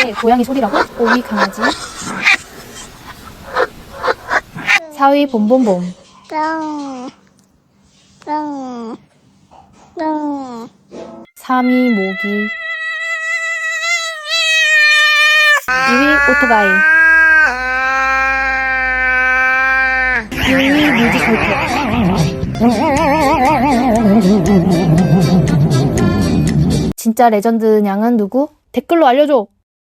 이게 고양이 소리라고? 5위 강아지. 4위 봄봄봄. 뿅. 뿅. 뿅. 3위 모기. 2위 오토바이. 6위 뮤지 절표. 진짜 레전드 냥은 누구? 댓글로 알려줘.